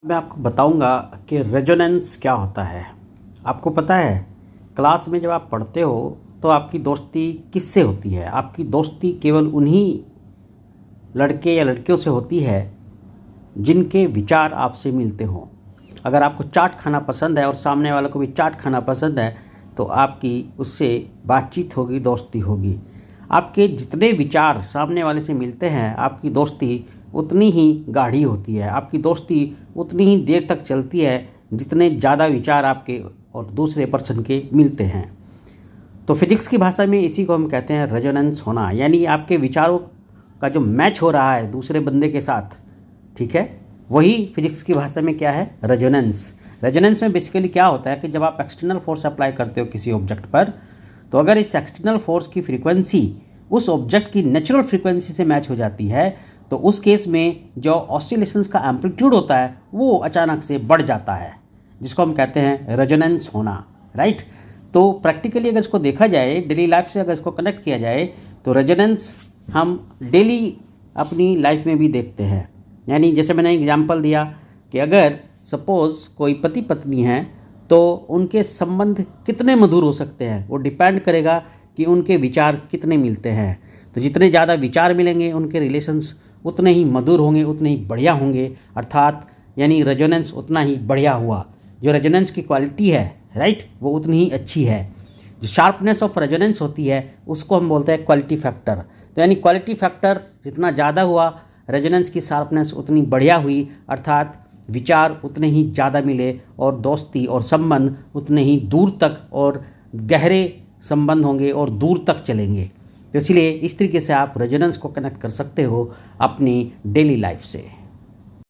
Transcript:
मैं आपको बताऊंगा कि रेजोनेंस क्या होता है। आपको पता है, क्लास में जब आप पढ़ते हो तो आपकी दोस्ती किससे होती है? आपकी दोस्ती केवल उन्हीं लड़के या लड़कियों से होती है जिनके विचार आपसे मिलते हों। अगर आपको चाट खाना पसंद है और सामने वाले को भी चाट खाना पसंद है तो आपकी उससे बातचीत होगी, दोस्ती होगी। आपके जितने विचार सामने वाले से मिलते हैं, आपकी दोस्ती उतनी ही गाढ़ी होती है, आपकी दोस्ती उतनी ही देर तक चलती है जितने ज़्यादा विचार आपके और दूसरे पर्सन के मिलते हैं। तो फिजिक्स की भाषा में इसी को हम कहते हैं रेजोनेंस होना, यानी आपके विचारों का जो मैच हो रहा है दूसरे बंदे के साथ, ठीक है, वही फिजिक्स की भाषा में क्या है? रेजोनेंस। रेजोनेंस में बेसिकली क्या होता है कि जब आप एक्सटर्नल फोर्स अप्लाई करते हो किसी ऑब्जेक्ट पर, तो अगर इस एक्सटर्नल फोर्स की फ्रीक्वेंसी उस ऑब्जेक्ट की नेचुरल फ्रीक्वेंसी से मैच हो जाती है तो उस केस में जो ऑसिलेशंस का एम्पलीट्यूड होता है वो अचानक से बढ़ जाता है, जिसको हम कहते हैं रेजोनेंस होना, राइट। तो प्रैक्टिकली अगर इसको देखा जाए, डेली लाइफ से अगर इसको कनेक्ट किया जाए, तो रेजोनेंस हम डेली अपनी लाइफ में भी देखते हैं। यानी जैसे मैंने एग्जांपल दिया कि अगर सपोज़ कोई पति पत्नी है तो उनके संबंध कितने मधुर हो सकते हैं, वो डिपेंड करेगा कि उनके विचार कितने मिलते हैं। तो जितने ज़्यादा विचार मिलेंगे उनके रिलेशंस उतने ही मधुर होंगे, उतने ही बढ़िया होंगे, अर्थात यानी रेजोनेंस उतना ही बढ़िया हुआ। जो रेजोनेंस की क्वालिटी है, राइट, वो उतनी ही अच्छी है। जो शार्पनेस ऑफ रेजोनेंस होती है उसको हम बोलते हैं क्वालिटी फैक्टर। तो यानी क्वालिटी फैक्टर जितना ज़्यादा हुआ, रेजोनेंस की शार्पनेस उतनी बढ़िया हुई, अर्थात विचार उतने ही ज़्यादा मिले और दोस्ती और संबंध उतने ही दूर तक और गहरे संबंध होंगे और दूर तक चलेंगे। तो इसलिए इस तरीके से आप रेजोनेंस को कनेक्ट कर सकते हो अपनी डेली लाइफ से।